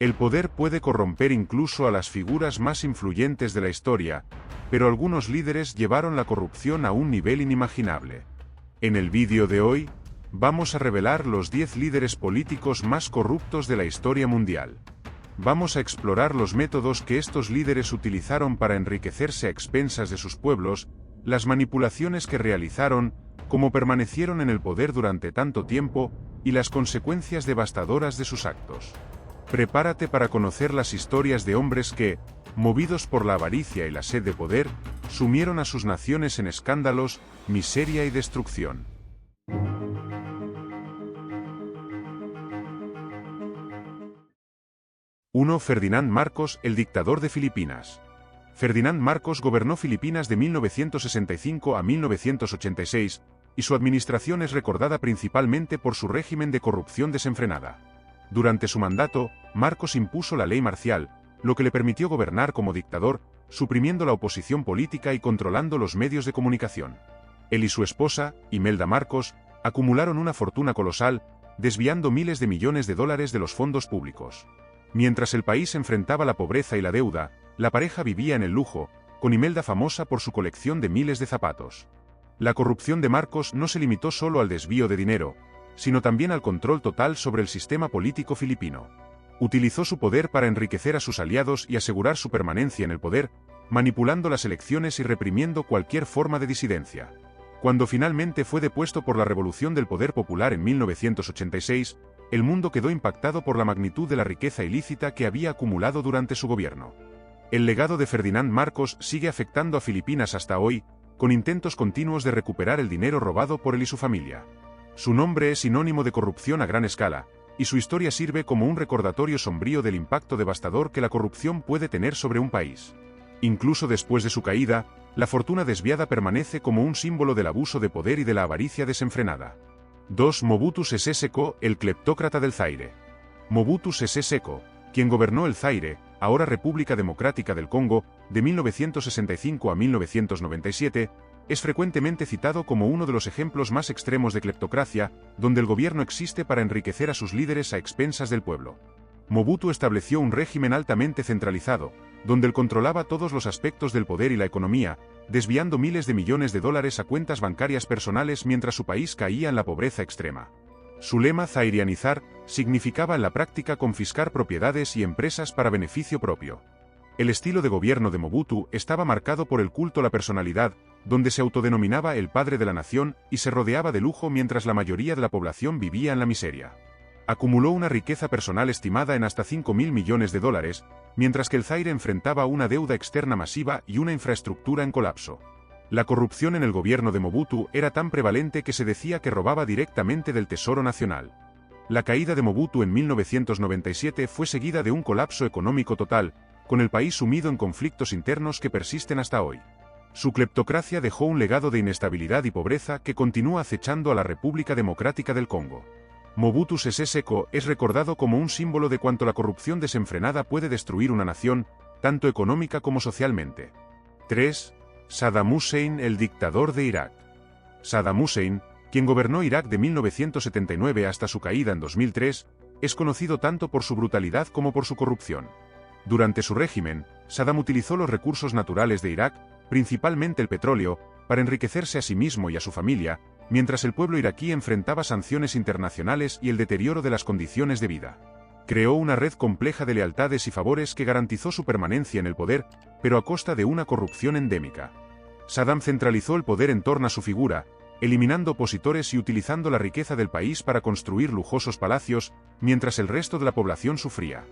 El poder puede corromper incluso a las figuras más influyentes de la historia, pero algunos líderes llevaron la corrupción a un nivel inimaginable. En el vídeo de hoy, vamos a revelar los 10 líderes políticos más corruptos de la historia mundial. Vamos a explorar los métodos que estos líderes utilizaron para enriquecerse a expensas de sus pueblos, las manipulaciones que realizaron, cómo permanecieron en el poder durante tanto tiempo, y las consecuencias devastadoras de sus actos. Prepárate para conocer las historias de hombres que, movidos por la avaricia y la sed de poder, sumieron a sus naciones en escándalos, miseria y destrucción. 1. Ferdinand Marcos, el dictador de Filipinas. Ferdinand Marcos gobernó Filipinas de 1965 a 1986, y su administración es recordada principalmente por su régimen de corrupción desenfrenada. Durante su mandato, Marcos impuso la ley marcial, lo que le permitió gobernar como dictador, suprimiendo la oposición política y controlando los medios de comunicación. Él y su esposa, Imelda Marcos, acumularon una fortuna colosal, desviando miles de millones de dólares de los fondos públicos. Mientras el país enfrentaba la pobreza y la deuda, la pareja vivía en el lujo, con Imelda famosa por su colección de miles de zapatos. La corrupción de Marcos no se limitó solo al desvío de dinero, sino también al control total sobre el sistema político filipino. Utilizó su poder para enriquecer a sus aliados y asegurar su permanencia en el poder, manipulando las elecciones y reprimiendo cualquier forma de disidencia. Cuando finalmente fue depuesto por la Revolución del Poder Popular en 1986, el mundo quedó impactado por la magnitud de la riqueza ilícita que había acumulado durante su gobierno. El legado de Ferdinand Marcos sigue afectando a Filipinas hasta hoy, con intentos continuos de recuperar el dinero robado por él y su familia. Su nombre es sinónimo de corrupción a gran escala, y su historia sirve como un recordatorio sombrío del impacto devastador que la corrupción puede tener sobre un país. Incluso después de su caída, la fortuna desviada permanece como un símbolo del abuso de poder y de la avaricia desenfrenada. 2. Mobutu Sese Seko, el cleptócrata del Zaire. Mobutu Sese Seko, quien gobernó el Zaire, ahora República Democrática del Congo, de 1965 a 1997, es frecuentemente citado como uno de los ejemplos más extremos de cleptocracia, donde el gobierno existe para enriquecer a sus líderes a expensas del pueblo. Mobutu estableció un régimen altamente centralizado, donde él controlaba todos los aspectos del poder y la economía, desviando miles de millones de dólares a cuentas bancarias personales mientras su país caía en la pobreza extrema. Su lema zairianizar significaba en la práctica confiscar propiedades y empresas para beneficio propio. El estilo de gobierno de Mobutu estaba marcado por el culto a la personalidad, donde se autodenominaba el padre de la nación y se rodeaba de lujo mientras la mayoría de la población vivía en la miseria. Acumuló una riqueza personal estimada en hasta 5.000 millones de dólares, mientras que el Zaire enfrentaba una deuda externa masiva y una infraestructura en colapso. La corrupción en el gobierno de Mobutu era tan prevalente que se decía que robaba directamente del Tesoro Nacional. La caída de Mobutu en 1997 fue seguida de un colapso económico total, con el país sumido en conflictos internos que persisten hasta hoy. Su cleptocracia dejó un legado de inestabilidad y pobreza que continúa acechando a la República Democrática del Congo. Mobutu Sese Seko es recordado como un símbolo de cuánto la corrupción desenfrenada puede destruir una nación, tanto económica como socialmente. 3. Saddam Hussein, el dictador de Irak. Saddam Hussein, quien gobernó Irak de 1979 hasta su caída en 2003, es conocido tanto por su brutalidad como por su corrupción. Durante su régimen, Saddam utilizó los recursos naturales de Irak, principalmente el petróleo, para enriquecerse a sí mismo y a su familia, mientras el pueblo iraquí enfrentaba sanciones internacionales y el deterioro de las condiciones de vida. Creó una red compleja de lealtades y favores que garantizó su permanencia en el poder, pero a costa de una corrupción endémica. Saddam centralizó el poder en torno a su figura, eliminando opositores y utilizando la riqueza del país para construir lujosos palacios, mientras el resto de la población sufría.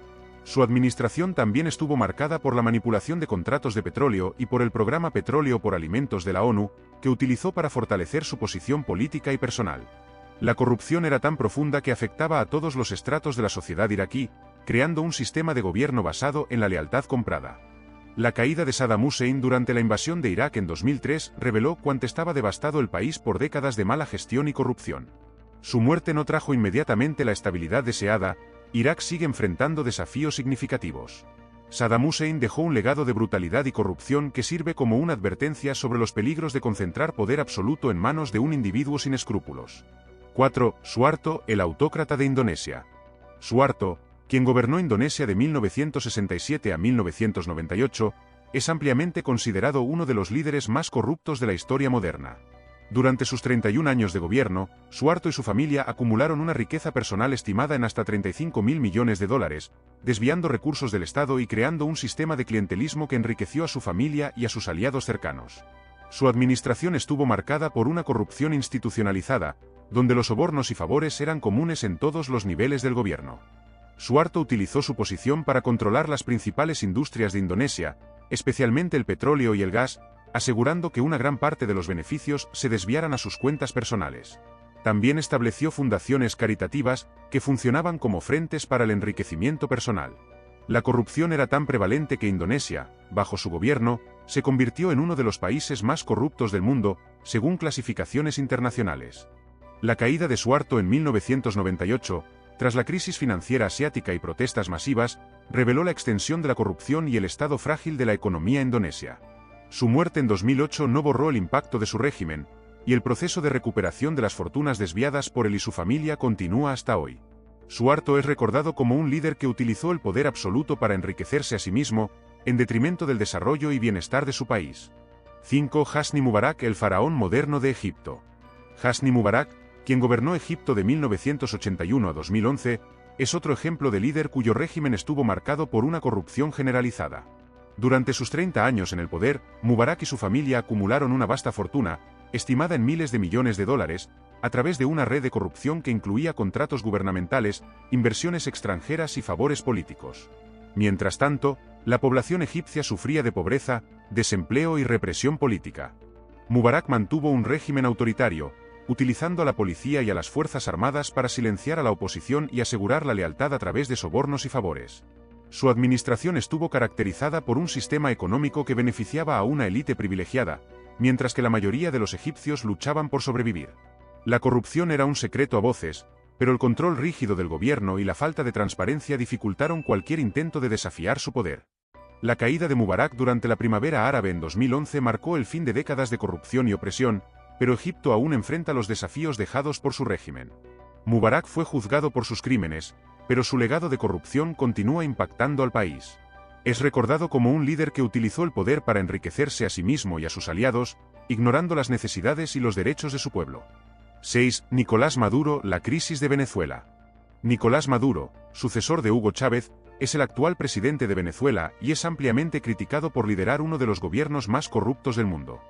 Su administración también estuvo marcada por la manipulación de contratos de petróleo y por el programa Petróleo por Alimentos de la ONU, que utilizó para fortalecer su posición política y personal. La corrupción era tan profunda que afectaba a todos los estratos de la sociedad iraquí, creando un sistema de gobierno basado en la lealtad comprada. La caída de Saddam Hussein durante la invasión de Irak en 2003 reveló cuánto estaba devastado el país por décadas de mala gestión y corrupción. Su muerte no trajo inmediatamente la estabilidad deseada. Irak sigue enfrentando desafíos significativos. Saddam Hussein dejó un legado de brutalidad y corrupción que sirve como una advertencia sobre los peligros de concentrar poder absoluto en manos de un individuo sin escrúpulos. 4. Suharto, el autócrata de Indonesia. Suharto, quien gobernó Indonesia de 1967 a 1998, es ampliamente considerado uno de los líderes más corruptos de la historia moderna. Durante sus 31 años de gobierno, Suharto y su familia acumularon una riqueza personal estimada en hasta 35.000 millones de dólares, desviando recursos del Estado y creando un sistema de clientelismo que enriqueció a su familia y a sus aliados cercanos. Su administración estuvo marcada por una corrupción institucionalizada, donde los sobornos y favores eran comunes en todos los niveles del gobierno. Suharto utilizó su posición para controlar las principales industrias de Indonesia, especialmente el petróleo y el gas, asegurando que una gran parte de los beneficios se desviaran a sus cuentas personales. También estableció fundaciones caritativas que funcionaban como frentes para el enriquecimiento personal. La corrupción era tan prevalente que Indonesia, bajo su gobierno, se convirtió en uno de los países más corruptos del mundo, según clasificaciones internacionales. La caída de Suharto en 1998, tras la crisis financiera asiática y protestas masivas, reveló la extensión de la corrupción y el estado frágil de la economía indonesia. Su muerte en 2008 no borró el impacto de su régimen, y el proceso de recuperación de las fortunas desviadas por él y su familia continúa hasta hoy. Suharto es recordado como un líder que utilizó el poder absoluto para enriquecerse a sí mismo, en detrimento del desarrollo y bienestar de su país. 5. Hosni Mubarak, el faraón moderno de Egipto. Hosni Mubarak, quien gobernó Egipto de 1981 a 2011, es otro ejemplo de líder cuyo régimen estuvo marcado por una corrupción generalizada. Durante sus 30 años en el poder, Mubarak y su familia acumularon una vasta fortuna, estimada en miles de millones de dólares, a través de una red de corrupción que incluía contratos gubernamentales, inversiones extranjeras y favores políticos. Mientras tanto, la población egipcia sufría de pobreza, desempleo y represión política. Mubarak mantuvo un régimen autoritario, utilizando a la policía y a las fuerzas armadas para silenciar a la oposición y asegurar la lealtad a través de sobornos y favores. Su administración estuvo caracterizada por un sistema económico que beneficiaba a una élite privilegiada, mientras que la mayoría de los egipcios luchaban por sobrevivir. La corrupción era un secreto a voces, pero el control rígido del gobierno y la falta de transparencia dificultaron cualquier intento de desafiar su poder. La caída de Mubarak durante la primavera árabe en 2011 marcó el fin de décadas de corrupción y opresión, pero Egipto aún enfrenta los desafíos dejados por su régimen. Mubarak fue juzgado por sus crímenes, pero su legado de corrupción continúa impactando al país. Es recordado como un líder que utilizó el poder para enriquecerse a sí mismo y a sus aliados, ignorando las necesidades y los derechos de su pueblo. 6. Nicolás Maduro, la crisis de Venezuela. Nicolás Maduro, sucesor de Hugo Chávez, es el actual presidente de Venezuela y es ampliamente criticado por liderar uno de los gobiernos más corruptos del mundo.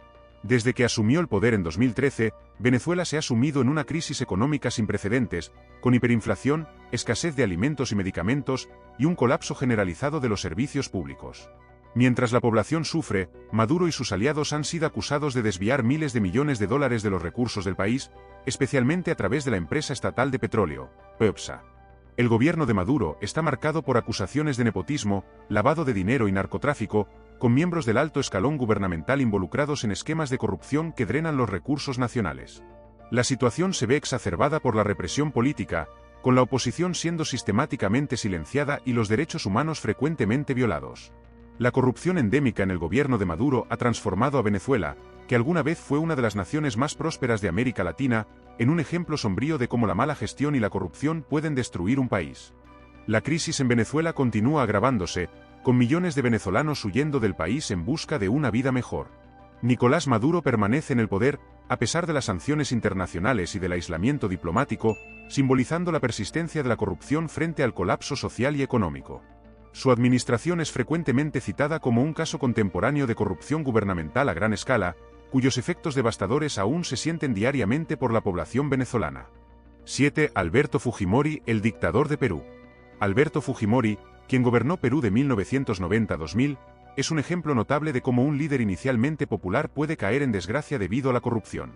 Desde que asumió el poder en 2013, Venezuela se ha sumido en una crisis económica sin precedentes, con hiperinflación, escasez de alimentos y medicamentos, y un colapso generalizado de los servicios públicos. Mientras la población sufre, Maduro y sus aliados han sido acusados de desviar miles de millones de dólares de los recursos del país, especialmente a través de la empresa estatal de petróleo, PEPSA. El gobierno de Maduro está marcado por acusaciones de nepotismo, lavado de dinero y narcotráfico, con miembros del alto escalón gubernamental involucrados en esquemas de corrupción que drenan los recursos nacionales. La situación se ve exacerbada por la represión política, con la oposición siendo sistemáticamente silenciada y los derechos humanos frecuentemente violados. La corrupción endémica en el gobierno de Maduro ha transformado a Venezuela, que alguna vez fue una de las naciones más prósperas de América Latina, en un ejemplo sombrío de cómo la mala gestión y la corrupción pueden destruir un país. La crisis en Venezuela continúa agravándose, con millones de venezolanos huyendo del país en busca de una vida mejor. Nicolás Maduro permanece en el poder, a pesar de las sanciones internacionales y del aislamiento diplomático, simbolizando la persistencia de la corrupción frente al colapso social y económico. Su administración es frecuentemente citada como un caso contemporáneo de corrupción gubernamental a gran escala, cuyos efectos devastadores aún se sienten diariamente por la población venezolana. 7. Alberto Fujimori, el dictador de Perú. Alberto Fujimori, quien gobernó Perú de 1990 a 2000, es un ejemplo notable de cómo un líder inicialmente popular puede caer en desgracia debido a la corrupción.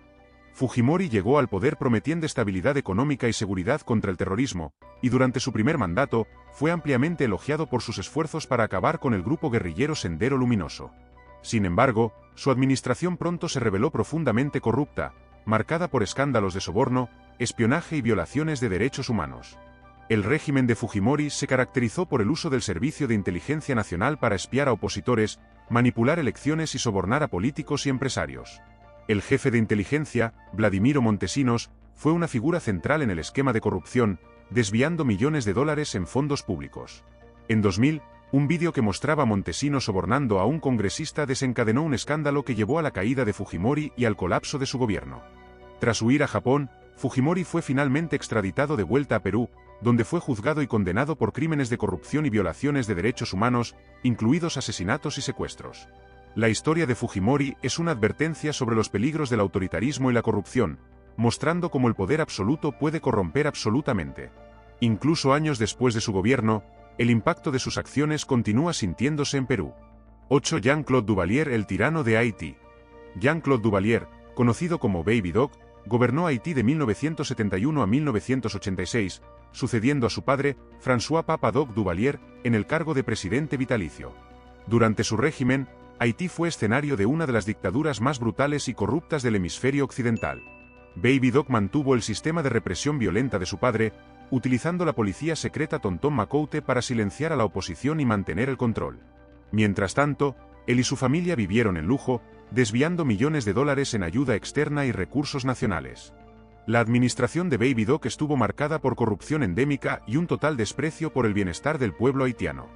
Fujimori llegó al poder prometiendo estabilidad económica y seguridad contra el terrorismo, y durante su primer mandato, fue ampliamente elogiado por sus esfuerzos para acabar con el grupo guerrillero Sendero Luminoso. Sin embargo, su administración pronto se reveló profundamente corrupta, marcada por escándalos de soborno, espionaje y violaciones de derechos humanos. El régimen de Fujimori se caracterizó por el uso del Servicio de Inteligencia Nacional para espiar a opositores, manipular elecciones y sobornar a políticos y empresarios. El jefe de inteligencia, Vladimiro Montesinos, fue una figura central en el esquema de corrupción, desviando millones de dólares en fondos públicos. En 2000, un vídeo que mostraba a Montesino sobornando a un congresista desencadenó un escándalo que llevó a la caída de Fujimori y al colapso de su gobierno. Tras huir a Japón, Fujimori fue finalmente extraditado de vuelta a Perú, donde fue juzgado y condenado por crímenes de corrupción y violaciones de derechos humanos, incluidos asesinatos y secuestros. La historia de Fujimori es una advertencia sobre los peligros del autoritarismo y la corrupción, mostrando cómo el poder absoluto puede corromper absolutamente. Incluso años después de su gobierno, el impacto de sus acciones continúa sintiéndose en Perú. 8. Jean-Claude Duvalier, el tirano de Haití. Jean-Claude Duvalier, conocido como Baby Doc, gobernó Haití de 1971 a 1986, sucediendo a su padre, François Papa Doc Duvalier, en el cargo de presidente vitalicio. Durante su régimen, Haití fue escenario de una de las dictaduras más brutales y corruptas del hemisferio occidental. Baby Doc mantuvo el sistema de represión violenta de su padre, utilizando la policía secreta Tonton Macoute para silenciar a la oposición y mantener el control. Mientras tanto, él y su familia vivieron en lujo, desviando millones de dólares en ayuda externa y recursos nacionales. La administración de Baby Doc estuvo marcada por corrupción endémica y un total desprecio por el bienestar del pueblo haitiano.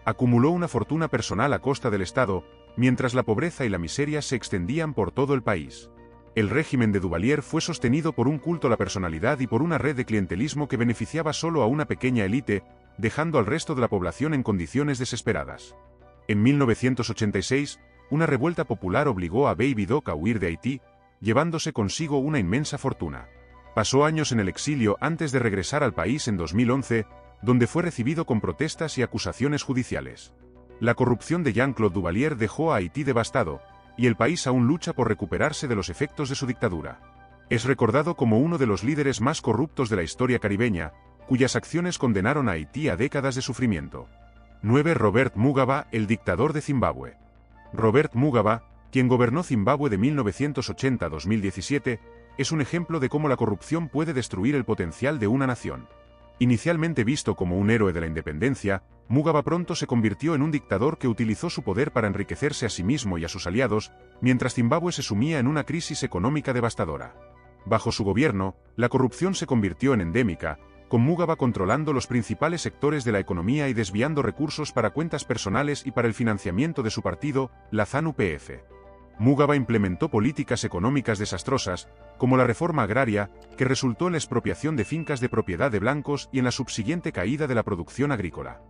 Acumuló una fortuna personal a costa del Estado, mientras la pobreza y la miseria se extendían por todo el país. El régimen de Duvalier fue sostenido por un culto a la personalidad y por una red de clientelismo que beneficiaba solo a una pequeña élite, dejando al resto de la población en condiciones desesperadas. En 1986, una revuelta popular obligó a Baby Doc a huir de Haití, llevándose consigo una inmensa fortuna. Pasó años en el exilio antes de regresar al país en 2011, donde fue recibido con protestas y acusaciones judiciales. La corrupción de Jean-Claude Duvalier dejó a Haití devastado, y el país aún lucha por recuperarse de los efectos de su dictadura. Es recordado como uno de los líderes más corruptos de la historia caribeña, cuyas acciones condenaron a Haití a décadas de sufrimiento. 9. Robert Mugabe, el dictador de Zimbabue. Robert Mugabe, quien gobernó Zimbabue de 1980 a 2017, es un ejemplo de cómo la corrupción puede destruir el potencial de una nación. Inicialmente visto como un héroe de la independencia, Mugabe pronto se convirtió en un dictador que utilizó su poder para enriquecerse a sí mismo y a sus aliados, mientras Zimbabue se sumía en una crisis económica devastadora. Bajo su gobierno, la corrupción se convirtió en endémica, con Mugabe controlando los principales sectores de la economía y desviando recursos para cuentas personales y para el financiamiento de su partido, la ZANU-PF. Mugabe implementó políticas económicas desastrosas, como la reforma agraria, que resultó en la expropiación de fincas de propiedad de blancos y en la subsiguiente caída de la producción agrícola.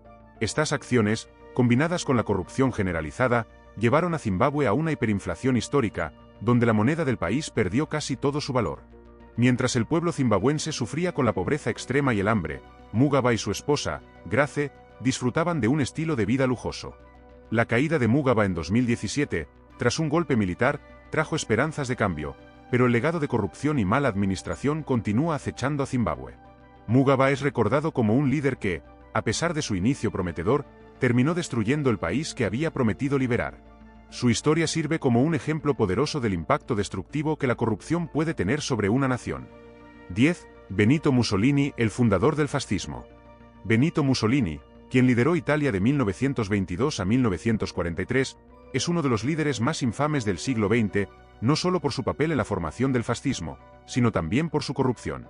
Estas acciones, combinadas con la corrupción generalizada, llevaron a Zimbabue a una hiperinflación histórica, donde la moneda del país perdió casi todo su valor. Mientras el pueblo zimbabuense sufría con la pobreza extrema y el hambre, Mugabe y su esposa, Grace, disfrutaban de un estilo de vida lujoso. La caída de Mugabe en 2017, tras un golpe militar, trajo esperanzas de cambio, pero el legado de corrupción y mala administración continúa acechando a Zimbabue. Mugabe es recordado como un líder que, a pesar de su inicio prometedor, terminó destruyendo el país que había prometido liberar. Su historia sirve como un ejemplo poderoso del impacto destructivo que la corrupción puede tener sobre una nación. 10. Benito Mussolini, el fundador del fascismo. Benito Mussolini, quien lideró Italia de 1922 a 1943, es uno de los líderes más infames del siglo XX, no solo por su papel en la formación del fascismo, sino también por su corrupción.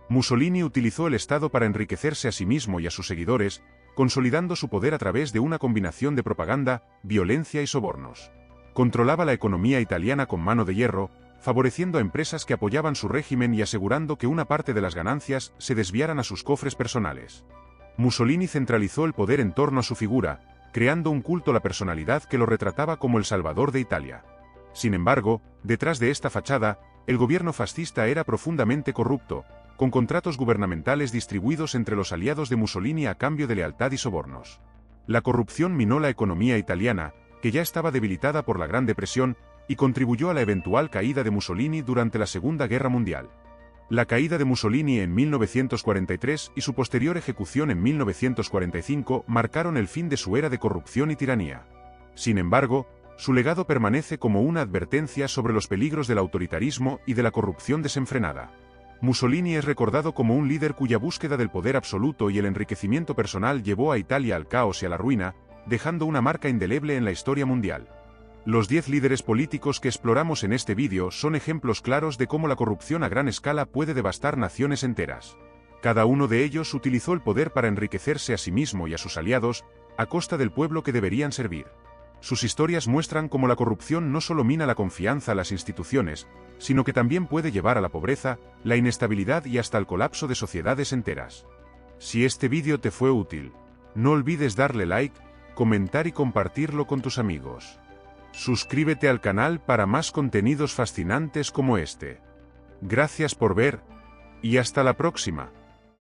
Mussolini utilizó el Estado para enriquecerse a sí mismo y a sus seguidores, consolidando su poder a través de una combinación de propaganda, violencia y sobornos. Controlaba la economía italiana con mano de hierro, favoreciendo a empresas que apoyaban su régimen y asegurando que una parte de las ganancias se desviaran a sus cofres personales. Mussolini centralizó el poder en torno a su figura, creando un culto a la personalidad que lo retrataba como el salvador de Italia. Sin embargo, detrás de esta fachada, el gobierno fascista era profundamente corrupto, con contratos gubernamentales distribuidos entre los aliados de Mussolini a cambio de lealtad y sobornos. La corrupción minó la economía italiana, que ya estaba debilitada por la Gran Depresión, y contribuyó a la eventual caída de Mussolini durante la Segunda Guerra Mundial. La caída de Mussolini en 1943 y su posterior ejecución en 1945 marcaron el fin de su era de corrupción y tiranía. Sin embargo, su legado permanece como una advertencia sobre los peligros del autoritarismo y de la corrupción desenfrenada. Mussolini es recordado como un líder cuya búsqueda del poder absoluto y el enriquecimiento personal llevó a Italia al caos y a la ruina, dejando una marca indeleble en la historia mundial. Los 10 líderes políticos que exploramos en este vídeo son ejemplos claros de cómo la corrupción a gran escala puede devastar naciones enteras. Cada uno de ellos utilizó el poder para enriquecerse a sí mismo y a sus aliados, a costa del pueblo que deberían servir. Sus historias muestran cómo la corrupción no solo mina la confianza a las instituciones, sino que también puede llevar a la pobreza, la inestabilidad y hasta el colapso de sociedades enteras. Si este vídeo te fue útil, no olvides darle like, comentar y compartirlo con tus amigos. Suscríbete al canal para más contenidos fascinantes como este. Gracias por ver, y hasta la próxima.